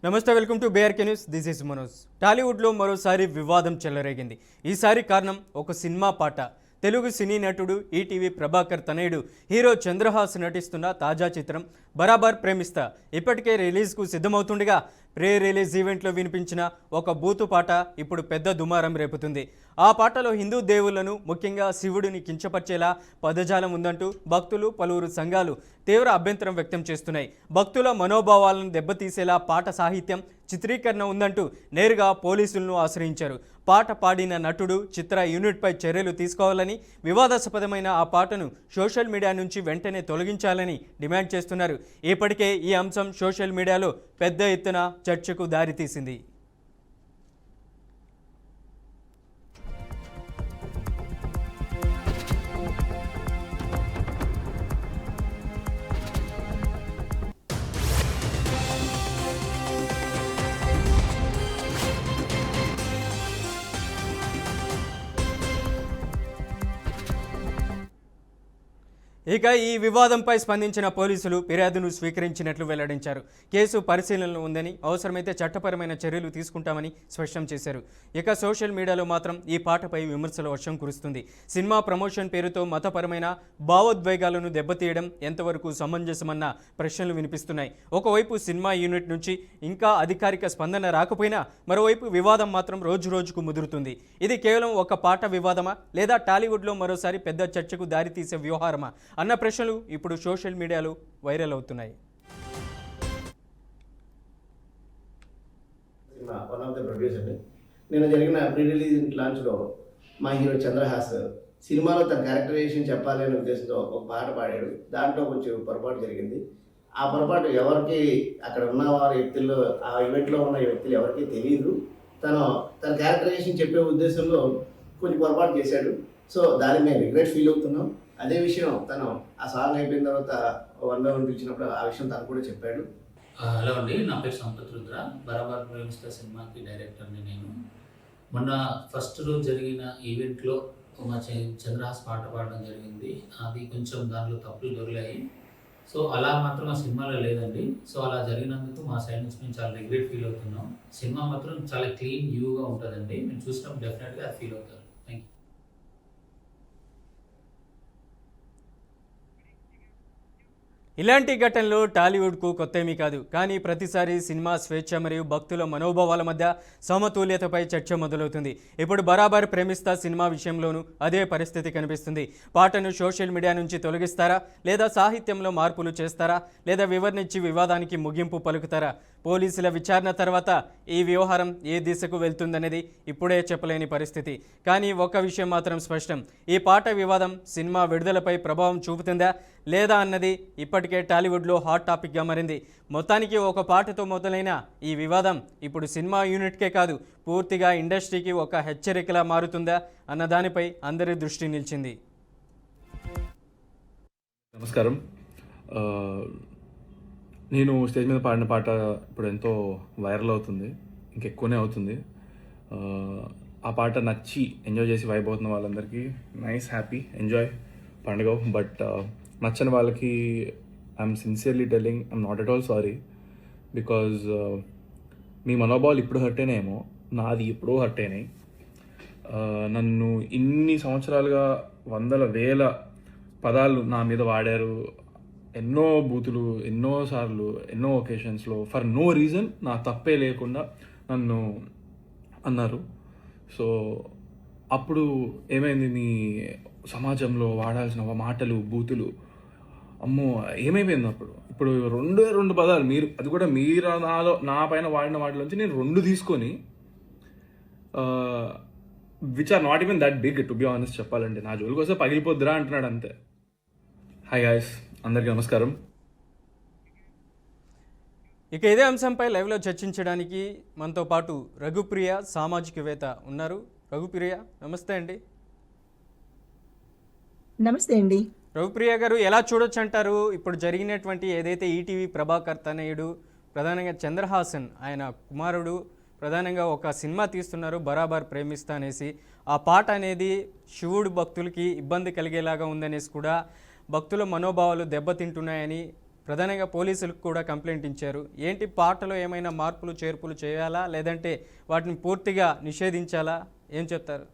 నమస్తే, welcome to BRK news. This is Manoj. టాలీవుడ్లో మరోసారి వివాదం చెలరేగింది. ఈసారి కారణం ఒక సినిమా పాట. తెలుగు సినీ నటుడు ఈటీవీ ప్రభాకర్ తనయుడు హీరో చంద్రహాస్ నటిస్తున్న తాజా చిత్రం బరాబర్ ప్రేమిస్తా ఇప్పటికే రిలీజ్కు సిద్ధమవుతుండగా ప్రీ రిలీజ్ ఈవెంట్లో వినిపించిన ఒక బూతు పాట ఇప్పుడు పెద్ద దుమారం రేపుతుంది. ఆ పాటలో హిందూ దేవుళ్లను, ముఖ్యంగా శివుడిని కించపరిచేలా పదజాలం ఉందంటూ భక్తులు, పలువురు సంఘాలు తీవ్ర అభ్యంతరం వ్యక్తం చేస్తున్నాయి. భక్తుల మనోభావాలను దెబ్బతీసేలా పాట సాహిత్యం, చిత్రీకరణ ఉందంటూ నేరుగా పోలీసులను ఆశ్రయించారు. పాట పాడిన నటుడు, చిత్ర యూనిట్పై చర్యలు తీసుకోవాలని, వివాదాస్పదమైన ఆ పాటను సోషల్ మీడియా నుంచి వెంటనే తొలగించాలని డిమాండ్ చేస్తున్నారు. ఇప్పటికే ఈ అంశం సోషల్ మీడియాలో పెద్ద ఎత్తున చర్చకు దారితీసింది. ఇక ఈ వివాదంపై స్పందించిన పోలీసులు ఫిర్యాదును స్వీకరించినట్లు వెల్లడించారు. కేసు పరిశీలనలో ఉందని, అవసరమైతే చట్టపరమైన చర్యలు తీసుకుంటామని స్పష్టం చేశారు. ఇక సోషల్ మీడియాలో మాత్రం ఈ పాటపై విమర్శల వర్షం కురుస్తుంది. సినిమా ప్రమోషన్ పేరుతో మతపరమైన భావోద్వేగాలను దెబ్బతీయడం ఎంతవరకు సమంజసమన్న ప్రశ్నలు వినిపిస్తున్నాయి. ఒకవైపు సినిమా యూనిట్ నుంచి ఇంకా అధికారిక స్పందన రాకపోయినా మరోవైపు వివాదం మాత్రం రోజు రోజుకు ముదురుతుంది. ఇది కేవలం ఒక పాట వివాదమా, లేదా టాలీవుడ్లో మరోసారి పెద్ద చర్చకు దారితీసే వ్యవహారమా అన్న ప్రశ్నలు ఇప్పుడు సోషల్ మీడియాలో వైరల్ అవుతున్నాయి. వన్ ఆఫ్ ద ప్రొడ్యూసర్ని నేను జరిగిన ప్రీ రిలీజ్ లాంచ్లో మా హీరో చంద్రహాస్ సినిమాలో తన క్యారెక్టరైజేషన్ చెప్పాలి అనే ఉద్దేశంతో ఒక పాట పాడాడు. దాంట్లో కొంచెం పొరపాటు జరిగింది. ఆ పొరపాటు ఎవరికి, అక్కడ ఉన్న వారి వ్యక్తుల్లో, ఆ ఈవెంట్లో ఉన్న వ్యక్తులు ఎవరికీ తెలియదు. తన క్యారెక్టరైజేషన్ చెప్పే ఉద్దేశంలో కొంచెం పొరపాటు చేశాడు. సో దానికి మేము రిగ్రెట్ ఫీల్ అవుతున్నాం. అదే విషయం తను ఆ సాంగ్ అయిపోయిన తర్వాత వన్ బై వన్ పిలిచినప్పుడు ఆ విషయం తను కూడా చెప్పాడు. హలో అండి, నా పేరు సంపత్ రుద్ర. బరాబర్ ప్రేమిస్తా సినిమాకి డైరెక్టర్ని నేను. మొన్న ఫస్ట్ రోజు జరిగిన ఈవెంట్లో మా చంద్రహాస్ పాట పాడడం జరిగింది. అది కొంచెం దాంట్లో తప్పులు దొరికాయి. సో అలా మాత్రం ఆ సినిమాలో లేదండి. సో అలా జరిగినందుకు మా సైడ్ నుంచి మేము చాలా రిగ్రెట్ ఫీల్ అవుతున్నాం. సినిమా మాత్రం చాలా క్లీన్, న్యూగా ఉంటుందండి. మేము చూసినప్పుడు డెఫినెట్గా అది ఫీల్ అవుతారు. Thank you. ఇలాంటి ఘటనలు టాలీవుడ్కు కొత్తేమీ కాదు. కానీ ప్రతిసారి సినిమా స్వేచ్ఛ మరియు భక్తుల మనోభావాల మధ్య సమతుల్యతపై చర్చ మొదలవుతుంది. ఇప్పుడు బరాబర్ ప్రేమిస్తా సినిమా విషయంలోనూ అదే పరిస్థితి కనిపిస్తుంది. పాటను సోషల్ మీడియా నుంచి తొలగిస్తారా, లేదా సాహిత్యంలో మార్పులు చేస్తారా, లేదా వివరణించి వివాదానికి ముగింపు పలుకుతారా? పోలీసుల విచారణ తర్వాత ఈ వ్యవహారం ఏ దిశకు వెళ్తుందనేది ఇప్పుడే చెప్పలేని పరిస్థితి. కానీ ఒక్క విషయం మాత్రం స్పష్టం: ఈ పాట వివాదం సినిమా విడుదలపై ప్రభావం చూపుతుందా లేదా అన్నది ఇప్పటికే టాలీవుడ్లో హాట్ టాపిక్గా మారింది. మొత్తానికి ఒక పాటతో మొదలైన ఈ వివాదం ఇప్పుడు సినిమా యూనిట్కే కాదు, పూర్తిగా ఇండస్ట్రీకి ఒక హెచ్చరికలా మారుతుందా అన్న దానిపై అందరి దృష్టి నిలిచింది. నమస్కారం. నేను స్టేజ్ మీద పాడిన పాట ఇప్పుడు ఎంతో వైరల్ అవుతుంది, ఇంకెక్కువనే అవుతుంది. ఆ పాట నచ్చి ఎంజాయ్ చేసి వైబ్ అవుతున్న వాళ్ళందరికీ నైస్, హ్యాపీ, ఎంజాయ్ పండుగ. బట్ నచ్చని వాళ్ళకి I'm sincerely telling, I'm not at all sorry. Because మీ మనోభావాలు ఇప్పుడు హర్ట్ అయినాయేమో, నాది ఎప్పుడో హర్ట్ అయినాయి. నన్ను ఇన్ని సంవత్సరాలుగా వందల వేల పదాలు నా మీద వాడారు. ఎన్నో బూతులు, ఎన్నోసార్లు, ఎన్నో ఒకేషన్స్లో ఫర్ నో రీజన్, నా తప్పే లేకుండా నన్ను అన్నారు. సో అప్పుడు ఏమైంది, నీ సమాజంలో వాడాల్సిన మాటలు, బూతులు, అమ్మో ఏమైపోయింది అప్పుడు. ఇప్పుడు రెండు పదాలు మీరు, అది కూడా మీరు నా పైన వాడిన వాటిలోంచి నేను 2 తీసుకొని, which are not even that big to be honest చెప్పాలంటే. నా జోలికి వస్తే పగిలిపోద్దురా అంటున్నాడు అంతే. హాయ్ గాయ్స్, అందరికీ నమస్కారం. ఇక ఇదే అంశంపై లైవ్లో చర్చించడానికి మనతో పాటు రఘుప్రియ సామాజికవేత్త ఉన్నారు. రఘుప్రియ, నమస్తే అండి. నమస్తే అండి. రఘుప్రియ గారు, ఎలా చూడొచ్చు అంటారు ఇప్పుడు జరిగినటువంటి ఏదైతే ఈటీవీ ప్రభాకర్ తనయుడు, ప్రధానంగా చంద్రహాసన్ ఆయన కుమారుడు ప్రధానంగా ఒక సినిమా తీస్తున్నారు బరాబర్ ప్రేమిస్తా అనేసి, ఆ పాట అనేది శివుడు భక్తులకి ఇబ్బంది కలిగేలాగా ఉందనేసి కూడా భక్తుల మనోభావాలు దెబ్బతింటున్నాయని ప్రధానంగా పోలీసులకు కూడా కంప్లైంట్ ఇచ్చారు. ఏంటి పాటలో ఏమైనా మార్పులు చేర్పులు చేయాలా, లేదంటే వాటిని పూర్తిగా నిషేధించాలా, ఏం చెప్తారు?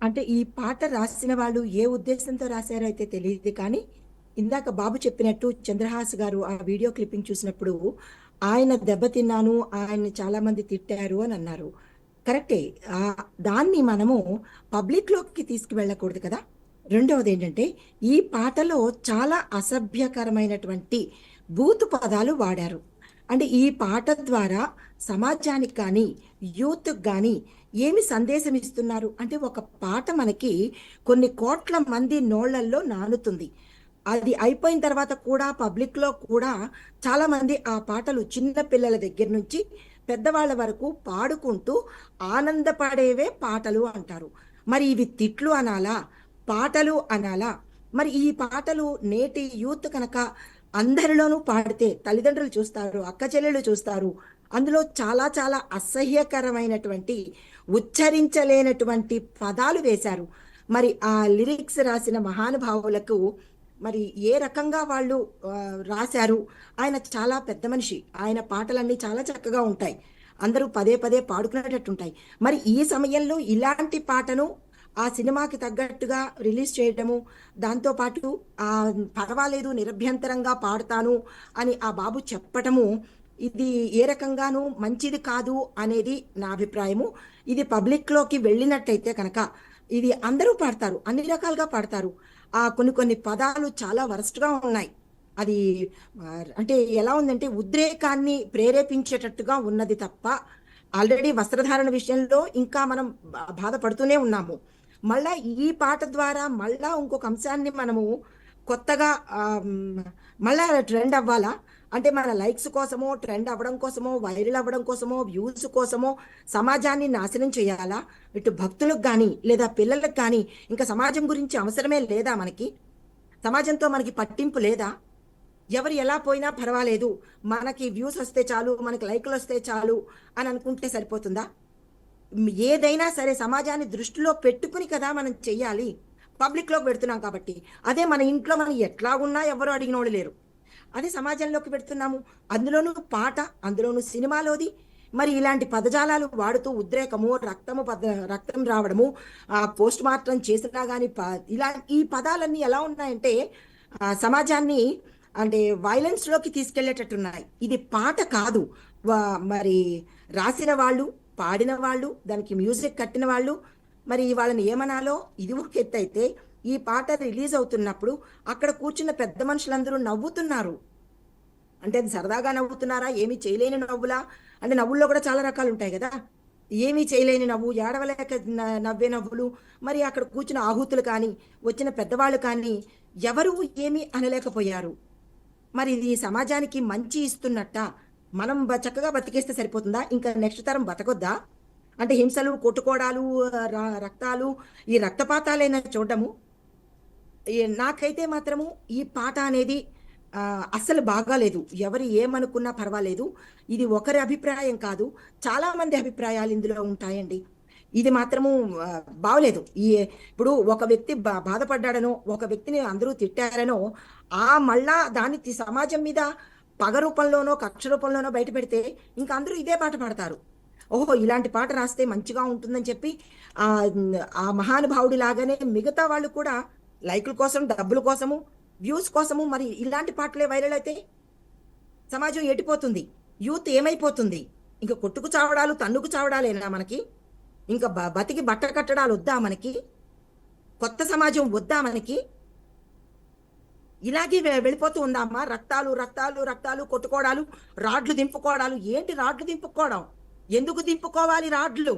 అంటే ఈ పాట రాసిన వాళ్ళు ఏ ఉద్దేశంతో రాశారో అయితే తెలియదు కానీ, ఇందాక బాబు చెప్పినట్టు చంద్రహాస్ గారు ఆ వీడియో క్లిప్పింగ్ చూసినప్పుడు ఆయన దెబ్బతిన్నాను, ఆయన్ని చాలా మంది తిట్టారు అని అన్నారు. కరెక్టే. దాన్ని మనము పబ్లిక్లోకి తీసుకువెళ్ళకూడదు కదా. రెండవది ఏంటంటే, ఈ పాటలో చాలా అసభ్యకరమైనటువంటి బూతు పదాలు వాడారు. అంటే ఈ పాట ద్వారా సమాజానికి కానీ యూత్కి కానీ ఏమి సందేశం ఇస్తున్నారు అంటే, ఒక పాట మనకి కొన్ని కోట్ల మంది నోళ్లల్లో నానుతుంది. అది అయిపోయిన తర్వాత కూడా పబ్లిక్లో కూడా చాలామంది ఆ పాటలు చిన్న పిల్లల దగ్గర నుంచి పెద్దవాళ్ళ వరకు పాడుకుంటూ ఆనందపడేవే పాటలు అంటారు. మరి ఇవి తిట్లు అనాలా, పాటలు అనాలా? మరి ఈ పాటలు నేటి యూత్ కనుక అందరిలోనూ పాడితే తల్లిదండ్రులు చూస్తారు, అక్క చెల్లెళ్ళు చూస్తారు. అందులో చాలా చాలా అసహ్యకరమైనటువంటి ఉచ్చరించలేనటువంటి పదాలు వేశారు. మరి ఆ లిరిక్స్ రాసిన మహానుభావులకు మరి ఏ రకంగా వాళ్ళు రాశారు. ఆయన చాలా పెద్ద మనిషి, ఆయన పాటలన్నీ చాలా చక్కగా ఉంటాయి, అందరూ పదే పదే పాడుకునేటట్టుంటాయి. మరి ఈ సమయంలో ఇలాంటి పాటను ఆ సినిమాకి తగ్గట్టుగా రిలీజ్ చేయడము, దాంతోపాటు పర్వాలేదు నిరభ్యంతరంగా పాడతాను అని ఆ బాబు చెప్పటము, ఇది ఏ రకంగానూ మంచిది కాదు అనేది నా అభిప్రాయము. ఇది పబ్లిక్లోకి వెళ్ళినట్టయితే కనుక ఇది అందరూ పాడతారు, అన్ని రకాలుగా పాడతారు. కొన్ని కొన్ని పదాలు చాలా వరస్ట్గా ఉన్నాయి. అది అంటే ఎలా ఉందంటే ఉద్రేకాన్ని ప్రేరేపించేటట్టుగా ఉన్నది తప్ప, ఆల్రెడీ వస్త్రధారణ విషయంలో ఇంకా మనం బాధపడుతూనే ఉన్నాము. మళ్ళా ఈ పాట ద్వారా మళ్ళా ఇంకొక అంశాన్ని మనము కొత్తగా మళ్ళా ట్రెండ్ అవ్వాలా అంటే, మన లైక్స్ కోసమో, ట్రెండ్ అవ్వడం కోసమో, వైరల్ అవ్వడం కోసమో, వ్యూస్ కోసమో సమాజాన్ని నాశనం చేయాలా? ఇటు భక్తులకు కానీ లేదా పిల్లలకు కానీ ఇంకా సమాజం గురించి అవసరమే లేదా? మనకి సమాజంతో మనకి పట్టింపు లేదా? ఎవరు ఎలా పోయినా పర్వాలేదు, మనకి వ్యూస్ వస్తే చాలు, మనకి లైక్లు వస్తే చాలు అని అనుకుంటే సరిపోతుందా? ఏదైనా సరే సమాజాన్ని దృష్టిలో పెట్టుకుని కదా మనం చెయ్యాలి. పబ్లిక్లోకి పెడుతున్నాం కాబట్టి. అదే మన ఇంట్లో మనం ఎట్లా ఉన్నా ఎవరు అడిగినోళ్ళు లేరు, అదే సమాజంలోకి పెడుతున్నాము. అందులోనూ పాట, అందులోనూ సినిమాలోది. మరి ఇలాంటి పదజాలాలు వాడుతూ ఉద్రేకము, రక్తం రావడము, పోస్ట్ మార్టం చేసినా కానీ ఇలా ఈ పదాలన్నీ ఎలా ఉన్నాయంటే సమాజాన్ని అంటే వైలెన్స్లోకి తీసుకెళ్లేటట్టున్నాయి. ఇది పాట కాదు. మరి రాసిన వాళ్ళు, పాడిన వాళ్ళు, దానికి మ్యూజిక్ కట్టిన వాళ్ళు, మరి వాళ్ళని ఏమనాలో ఇది ఒక ఎత్తు అయితే, ఈ పాట రిలీజ్ అవుతున్నప్పుడు అక్కడ కూర్చున్న పెద్ద మనుషులందరూ నవ్వుతున్నారు. అంటే అది సరదాగా నవ్వుతున్నారా, ఏమీ చేయలేని నవ్వులా? అంటే నవ్వుల్లో కూడా చాలా రకాలు ఉంటాయి కదా. ఏమీ చేయలేని నవ్వు, ఏడవలేక నవ్వే నవ్వులు. మరి అక్కడ కూర్చున్న ఆహుతులు కానీ, వచ్చిన పెద్దవాళ్ళు కానీ ఎవరు ఏమీ అనలేకపోయారు. మరి ఇది సమాజానికి మంచి ఇస్తున్నట్ట? మనం చక్కగా బతికేస్తే సరిపోతుందా? ఇంకా నెక్స్ట్ తరం బతకొద్దా? అంటే హింసలు, కొట్టుకోవడాలు, రక్తాలు, ఈ రక్తపాతాలైనా చూడడము. నాకైతే మాత్రము ఈ పాట అనేది అస్సలు బాగాలేదు. ఎవరు ఏమనుకున్నా పర్వాలేదు, ఇది ఒకరి అభిప్రాయం కాదు, చాలా మంది అభిప్రాయాలు ఇందులో ఉంటాయండి. ఇది మాత్రము బాగలేదు. ఇప్పుడు ఒక వ్యక్తి బాధపడ్డాడనో, ఒక వ్యక్తిని అందరూ తిట్టారనో, మళ్ళా దాన్ని సమాజం మీద పగ రూపంలోనో కక్ష రూపంలోనో బయట పెడితే ఇంకా అందరూ ఇదే పాట పాడతారు. ఓహో, ఇలాంటి పాట రాస్తే మంచిగా ఉంటుందని చెప్పి ఆ మహానుభావుడి లాగానే మిగతా వాళ్ళు కూడా లైకుల కోసం, డబ్బుల కోసము, వ్యూస్ కోసము మరి ఇలాంటి పాటలే వైరల్ అయితే సమాజం ఎడిపోతుంది, యూత్ ఏమైపోతుంది? ఇంకా కొట్టుకు చావడాలు, తన్నుకు చావడాలేనా మనకి? ఇంకా బతికి బట్ట కట్టడాలు వద్దా మనకి? కొత్త సమాజం వద్దా మనకి? ఇలాగే వెళ్ళిపోతూ ఉందామా? రక్తాలు రక్తాలు రక్తాలు, కొట్టుకోవడాలు, రాడ్లు దింపుకోవడాలు. ఏంటి రాడ్లు దింపుకోవడం? ఎందుకు దింపుకోవాలి రాడ్లు?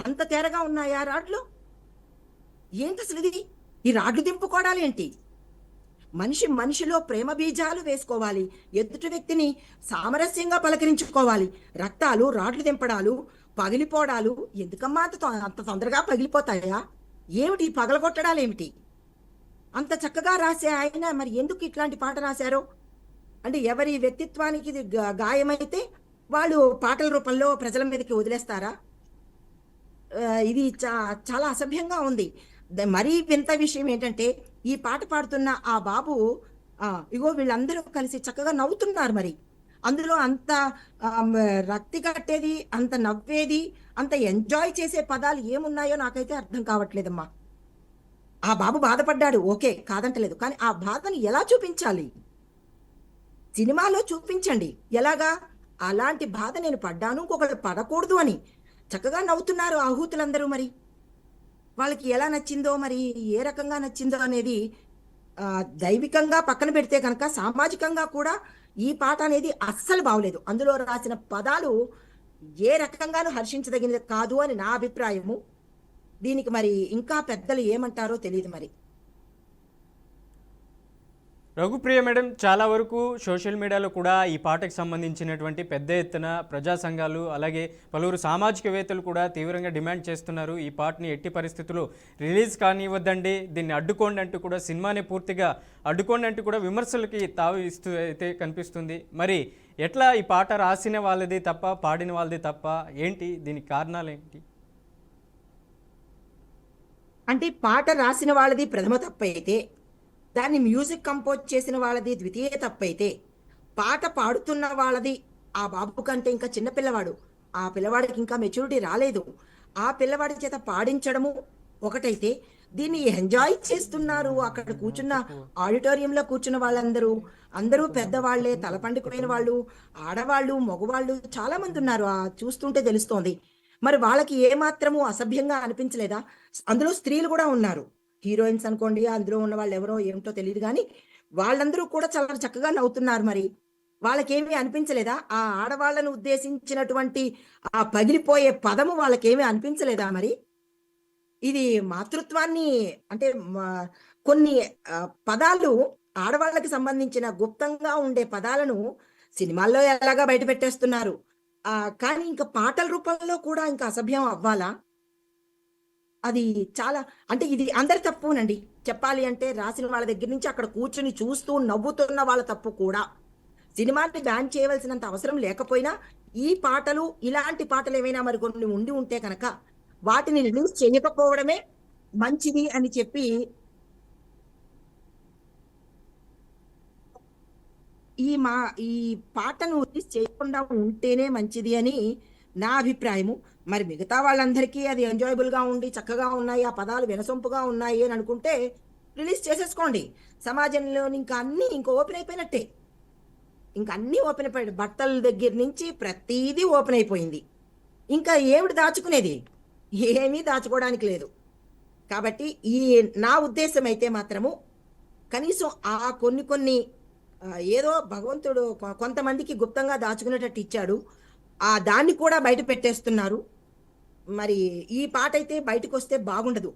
అంత తేరగా ఉన్నాయా రాడ్లు? ఏంటి అసలు ఇది? ఈ రాడ్లు దింపుకోవడాలు ఏంటి? మనిషిలో ప్రేమ బీజాలు వేసుకోవాలి, ఎదుటి వ్యక్తిని సామరస్యంగా పలకరించుకోవాలి. రక్తాలు, రాడ్లు దింపడాలు, పగిలిపోవడాలు ఎందుకమ్మా? అంత తొందరగా పగిలిపోతాయా? ఏమిటి పగలగొట్టడాలు ఏమిటి? అంత చక్కగా రాసే ఆయన మరి ఎందుకు ఇట్లాంటి పాట రాశారో? అంటే ఎవరి వ్యక్తిత్వానికి ఇది గాయమైతే వాళ్ళు పాటల రూపంలో ప్రజల మీదకి వదిలేస్తారా? ఇది చాలా అసభ్యంగా ఉంది. మరీ వింత విషయం ఏంటంటే, ఈ పాట పాడుతున్న ఆ బాబు ఇగో వీళ్ళందరూ కలిసి చక్కగా నవ్వుతున్నారు మరి. అందులో అంత రక్తి కట్టేది, అంత నవ్వేది, అంత ఎంజాయ్ చేసే పదాలు ఏమున్నాయో నాకైతే అర్థం కావట్లేదమ్మా. ఆ బాబు బాధపడ్డాడు, ఓకే, కాదంటలేదు. కానీ ఆ బాధని ఎలా చూపించాలి? సినిమాలో చూపించండి. ఎలాగా? అలాంటి బాధ నేను పడ్డాను, ఇంకొకళ్ళు పడకూడదు అని. చక్కగా నవ్వుతున్నారు ఆహూతులందరూ. మరి వాళ్ళకి ఎలా నచ్చిందో, మరి ఏ రకంగా నచ్చిందో అనేది దైవికంగా పక్కన పెడితే కనుక సామాజికంగా కూడా ఈ పాట అనేది అస్సలు బాగలేదు. అందులో రాసిన పదాలు ఏ రకంగానూ హర్షించదగినది కాదు అని నా అభిప్రాయము. దీనికి మరి ఇంకా పెద్దలు ఏమంటారో తెలియదు మరి. రఘుప్రియ మేడం, చాలా వరకు సోషల్ మీడియాలో కూడా ఈ పాటకు సంబంధించినటువంటి పెద్ద ఎత్తున ప్రజా సంఘాలు అలాగే పలువురు సామాజికవేత్తలు కూడా తీవ్రంగా డిమాండ్ చేస్తున్నారు. ఈ పాటని ఎట్టి పరిస్థితుల్లో రిలీజ్ కానివ్వద్దండి, దీన్ని అడ్డుకోండి అంటూ కూడా, సినిమాని పూర్తిగా అడ్డుకోండి అంటూ కూడా విమర్శలకి తావు ఇస్తూ అయితే కనిపిస్తుంది. మరి ఎట్లా ఈ పాట రాసిన వాళ్ళది తప్ప, పాడిన వాళ్ళది తప్ప, ఏంటి దీనికి కారణాలు ఏంటి? అంటే పాట రాసిన వాళ్ళది ప్రథమ తప్పైతే, దాన్ని మ్యూజిక్ కంపోజ్ చేసిన వాళ్ళది ద్వితీయ తప్పైతే, పాట పాడుతున్న వాళ్ళది ఆ బాబు కంటే ఇంకా చిన్న పిల్లవాడు, ఆ పిల్లవాడికి ఇంకా మెచ్యూరిటీ రాలేదు, ఆ పిల్లవాడి చేత పాడించడము ఒకటైతే, దీన్ని ఎంజాయ్ చేస్తున్నారు అక్కడ కూర్చున్న ఆడిటోరియంలో కూర్చున్న వాళ్ళందరూ, అందరూ పెద్దవాళ్లే, తలపండుకుపోయిన వాళ్ళు, ఆడవాళ్ళు, మగవాళ్ళు చాలా మంది ఉన్నారు. చూస్తుంటే తెలుస్తోంది. మరి వాళ్ళకి ఏమాత్రము అసభ్యంగా అనిపించలేదా? అందులో స్త్రీలు కూడా ఉన్నారు, హీరోయిన్స్ అనుకోండి, అందులో ఉన్న వాళ్ళు ఎవరో ఏమిటో తెలియదు కానీ వాళ్ళందరూ కూడా చాలా చక్కగా నవ్వుతున్నారు. మరి వాళ్ళకేమీ అనిపించలేదా? ఆ ఆడవాళ్ళను ఉద్దేశించినటువంటి ఆ పగిలిపోయే పదము వాళ్ళకేమీ అనిపించలేదా? మరి ఇది మాతృత్వాన్ని అంటే కొన్ని పదాలు, ఆడవాళ్ళకి సంబంధించిన గుప్తంగా ఉండే పదాలను సినిమాల్లో ఎలాగా బయట పెట్టేస్తున్నారు. కానీ ఇంకా పాటల రూపంలో కూడా ఇంకా అసభ్యం అవ్వాలా? అది చాలా, అంటే ఇది అందరి తప్పునండి. చెప్పాలి అంటే రాసిన వాళ్ళ దగ్గర నుంచి అక్కడ కూర్చుని చూస్తూ నవ్వుతున్న వాళ్ళ తప్పు కూడా. సినిమాని బ్యాన్ చేయవలసినంత అవసరం లేకపోయినా ఈ పాటలు, ఇలాంటి పాటలు ఏమైనా మరి కొన్ని ఉండి ఉంటే కనుక వాటిని రిలీజ్ చేయకపోవడమే మంచిది అని చెప్పి ఈ పాటను రిలీజ్ చేయకుండా ఉంటేనే మంచిది అని నా అభిప్రాయము. మరి మిగతా వాళ్ళందరికీ అది ఎంజాయబుల్ గా ఉండి చక్కగా ఉన్నాయి, ఆ పదాలు వినసొంపుగా ఉన్నాయి అని అనుకుంటే రిలీజ్ చేసేసుకోండి. సమాజంలో ఇంకా అన్ని ఇంకా ఓపెన్ అయిపోయినట్టే. ఇంకా అన్ని ఓపెన్ అయిపోయాడు, బట్టల దగ్గర నుంచి ప్రతిదీ ఓపెన్ అయిపోయింది. ఇంకా ఏమిటి దాచుకునేది? ఏమీ దాచుకోవడానికి లేదు. కాబట్టి నా ఉద్దేశం అయితే మాత్రము కనీసం కొన్ని ఏదో భగవంతుడు కొంతమందికి గుప్తంగా దాచుకునేటట్టు ఇచ్చాడు, దాన్ని కూడా బయట పెట్టేస్తున్నారు. మరి ఈ పాట అయితే బయటకు వస్తే బాగుండదు.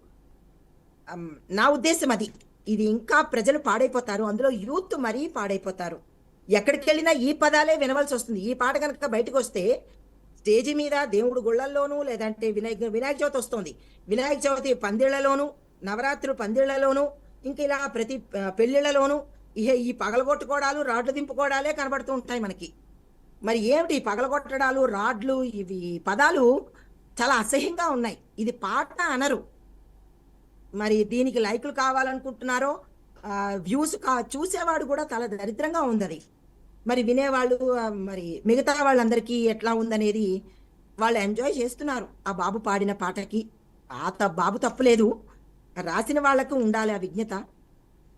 నా ఉద్దేశం అది. ఇది ఇంకా ప్రజలు పాడైపోతారు, అందులో యూత్ మరీ పాడైపోతారు. ఎక్కడికి వెళ్ళినా ఈ పదాలే వినవలసి వస్తుంది. ఈ పాట కనుక బయటకు వస్తే స్టేజి మీద దేవుడు గుళ్ళల్లోనూ, లేదంటే వినాయక చవితి వస్తుంది, వినాయక చవితి పందిళ్లలోనూ, నవరాత్రులు పందిళ్లలోనూ, ఇంక ఇలా ప్రతి పెళ్లిళ్లలోనూ ఈ పగలగొట్టుకోవడాలు, రాడ్లు దింపుకోవడాలే కనబడుతూ ఉంటాయి మనకి. మరి ఏమిటి పగలగొట్టడాలు, రాడ్లు, ఇవి పదాలు చాలా అసహ్యంగా ఉన్నాయి. ఇది పాట అనరు. మరి దీనికి లైకులు కావాలనుకుంటున్నారో, వ్యూస్ చూసేవాడు కూడా చాలా దరిద్రంగా ఉంది అది. మరి వినేవాళ్ళు, మరి మిగతా వాళ్ళందరికీ ఎట్లా ఉందనేది వాళ్ళు ఎంజాయ్ చేస్తున్నారు ఆ బాబు పాడిన పాటకి. బాబు తప్పులేదు, రాసిన వాళ్ళకు ఉండాలి ఆ విజ్ఞత.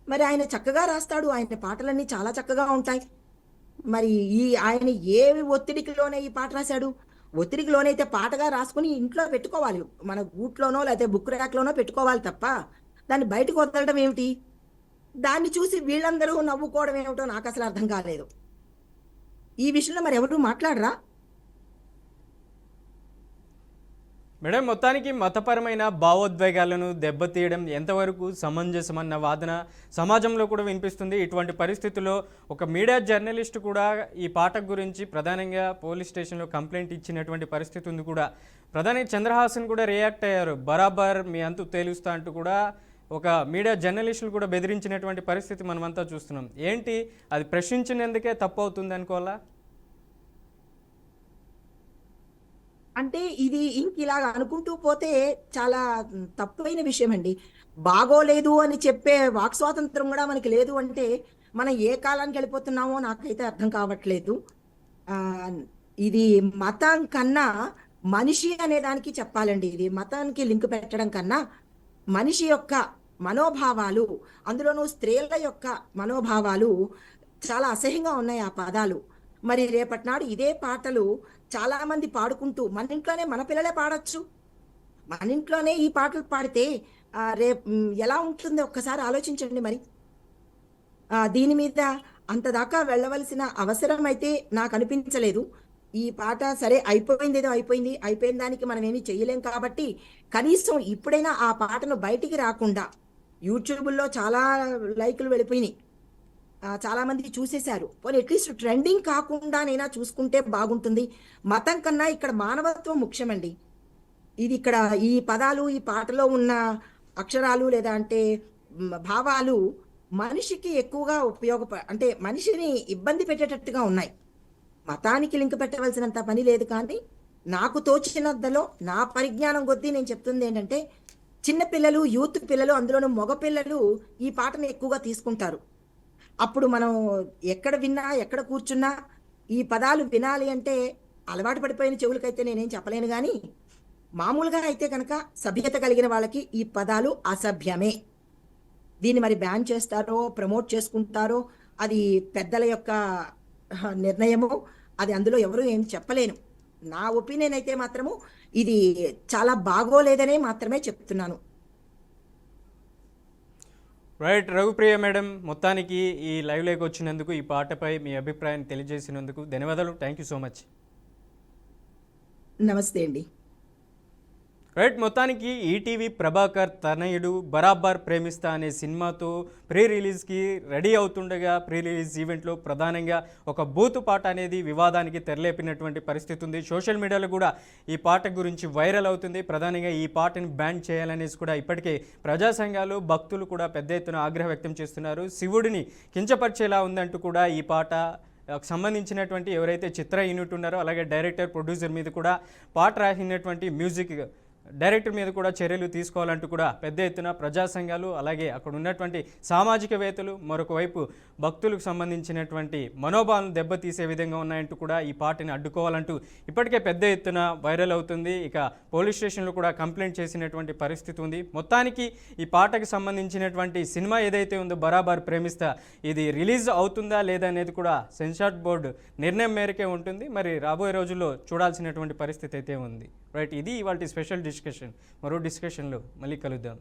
మరి ఆయన చక్కగా రాస్తాడు, ఆయన పాటలన్నీ చాలా చక్కగా ఉంటాయి. మరి ఆయన ఏ ఒత్తిడికి లోనే ఈ పాట రాశాడు? ఒత్తిడికి లోనైతే పాటగా రాసుకుని ఇంట్లో పెట్టుకోవాలి, మన గూట్లోనో లేకపోతే బుక్ ర్యాక్లోనో పెట్టుకోవాలి తప్ప దాన్ని బయటకు వదలడం ఏమిటి? దాన్ని చూసి వీళ్ళందరూ నవ్వుకోవడం ఏమిటో నాకు అసలు అర్థం కాలేదు. ఈ విషయంలో మరి ఎవరు మాట్లాడరా? మేడం, మొత్తానికి మతపరమైన భావోద్వేగాలను దెబ్బతీయడం ఎంతవరకు సమంజసమన్న వాదన సమాజంలో కూడా వినిపిస్తుంది. ఇటువంటి పరిస్థితుల్లో ఒక మీడియా జర్నలిస్ట్ కూడా ఈ పాట గురించి ప్రధానంగా పోలీస్ స్టేషన్లో కంప్లైంట్ ఇచ్చినటువంటి పరిస్థితి ఉంది కూడా. ప్రధాని చంద్రహాసన్ కూడా రియాక్ట్ అయ్యారు, బరాబర్ మీ అంతు తేలుస్తా అంటూ కూడా ఒక మీడియా జర్నలిస్టులు కూడా బెదిరించినటువంటి పరిస్థితి మనమంతా చూస్తున్నాం. ఏంటి అది ప్రశ్నించినందుకే తప్పు అవుతుంది అనుకోవాలా? అంటే ఇది ఇంక ఇలాగ అనుకుంటూ పోతే చాలా తప్పైన విషయం అండి. బాగోలేదు అని చెప్పే వాక్ స్వాతంత్రం కూడా మనకి లేదు అంటే మనం ఏ కాలానికి వెళ్ళిపోతున్నామో నాకైతే అర్థం కావట్లేదు. ఆ, ఇది మతం కన్నా మనిషి అనే దానికి చెప్పాలండి. ఇది మతానికి లింక్ పెట్టడం కన్నా మనిషి యొక్క మనోభావాలు, అందులోనూ స్త్రీల యొక్క మనోభావాలు చాలా అసహ్యంగా ఉన్నాయి ఆ పదాలు. మరి రేపటి నాడు ఇదే పాటలు చాలా మంది పాడుకుంటూ మన ఇంట్లోనే మన పిల్లలే పాడొచ్చు. మన ఇంట్లోనే ఈ పాటలు పాడితే రేపు ఎలా ఉంటుందో ఒక్కసారి ఆలోచించండి. మరి దీని మీద అంత దాకా వెళ్ళవలసిన అవసరం అయితే నాకు అనిపించలేదు. ఈ పాట సరే అయిపోయింది, ఏదో అయిపోయింది, అయిపోయిన దానికి మనం ఏమీ చేయలేం కాబట్టి కనీసం ఇప్పుడైనా ఆ పాటను బయటికి రాకుండా, యూట్యూబ్లో చాలా లైకులు వెళ్ళిపోయినాయి, చాలా మంది చూసేశారు, పోనీ అట్లీస్ట్ ట్రెండింగ్ కాకుండానైనా చూసుకుంటే బాగుంటుంది. మతం కన్నా ఇక్కడ మానవత్వం ముఖ్యమండి. ఇది ఇక్కడ ఈ పదాలు, ఈ పాటలో ఉన్న అక్షరాలు లేదా అంటే భావాలు మనిషికి ఎక్కువగా అంటే మనిషిని ఇబ్బంది పెట్టేటట్టుగా ఉన్నాయి. మతానికి లింక్ పెట్టవలసినంత పని లేదు. కానీ నాకు తోచినంతలో నా పరిజ్ఞానం కొద్దీ నేను చెప్తుంది ఏంటంటే, చిన్నపిల్లలు, యూత్ పిల్లలు, అందులోనూ మగపిల్లలు ఈ పాటను ఎక్కువగా తీసుకుంటారు. అప్పుడు మనం ఎక్కడ విన్నా, ఎక్కడ కూర్చున్నా ఈ పదాలు వినాలి అంటే అలవాటు పడిపోయిన చెవులకైతే నేనేం చెప్పలేను. కానీ మామూలుగా అయితే కనుక సభ్యత కలిగిన వాళ్ళకి ఈ పదాలు అసభ్యమే. దీన్ని మరి బ్యాన్ చేస్తారో ప్రమోట్ చేసుకుంటారో అది పెద్దల యొక్క నిర్ణయము. అది అందులో ఎవరు ఏం చెప్పలేను. నా ఒపీనియన్ అయితే మాత్రము ఇది చాలా బాగోలేదనే మాత్రమే చెప్తున్నాను. రైట్, రఘుప్రియ మేడం, మొత్తానికి ఈ లైవ్లోకి వచ్చినందుకు, ఈ పాటపై మీ అభిప్రాయాన్ని తెలియజేసినందుకు ధన్యవాదాలు. Thank you so much. నమస్తే అండి. రైట్, మొత్తానికి ఈటీవీ ప్రభాకర్ తనయుడు బరాబర్ ప్రేమిస్తా అనే సినిమాతో ప్రీ రిలీజ్కి రెడీ అవుతుండగా ప్రీ రిలీజ్ ఈవెంట్లో ప్రధానంగా ఒక బూతు పాట అనేది వివాదానికి తెరలేపినటువంటి పరిస్థితి ఉంది. సోషల్ మీడియాలో కూడా ఈ పాట గురించి వైరల్ అవుతుంది. ప్రధానంగా ఈ పాటని బ్యాన్ చేయాలనేసి కూడా ఇప్పటికే ప్రజా సంఘాలు, భక్తులు కూడా పెద్ద ఎత్తున ఆగ్రహం వ్యక్తం చేస్తున్నారు. శివుడిని కించపరిచేలా ఉందంటూ కూడా ఈ పాట సంబంధించినటువంటి ఎవరైతే చిత్ర యూనిట్ ఉన్నారో అలాగే డైరెక్టర్, ప్రొడ్యూసర్ మీద కూడా పాట రాసినటువంటి మ్యూజిక్ డైరెక్టర్ మీద కూడా చర్యలు తీసుకోవాలంటూ కూడా పెద్ద ఎత్తున ప్రజా సంఘాలు అలాగే అక్కడ ఉన్నటువంటి సామాజికవేత్తలు, మరొక వైపు భక్తులకు సంబంధించినటువంటి మనోభావాలను దెబ్బతీసే విధంగా ఉన్నాయంటూ కూడా ఈ పార్టీని అడ్డుకోవాలంటూ ఇప్పటికే పెద్ద ఎత్తున వైరల్ అవుతుంది. ఇక పోలీస్ స్టేషన్లో కూడా కంప్లైంట్ చేసినటువంటి పరిస్థితి ఉంది. మొత్తానికి ఈ పాటకు సంబంధించినటువంటి సినిమా ఏదైతే ఉందో బరాబర్ ప్రేమిస్తా, ఇది రిలీజ్ అవుతుందా లేదా అనేది కూడా సెన్సార్ బోర్డు నిర్ణయం మేరకే ఉంటుంది. మరి రాబోయే రోజుల్లో చూడాల్సినటువంటి పరిస్థితి అయితే ఉంది. రైట్, ఇది ఇవాళ స్పెషల్ డిస్కషన్. మరో డిస్కషన్లో మళ్ళీ కలుద్దాం.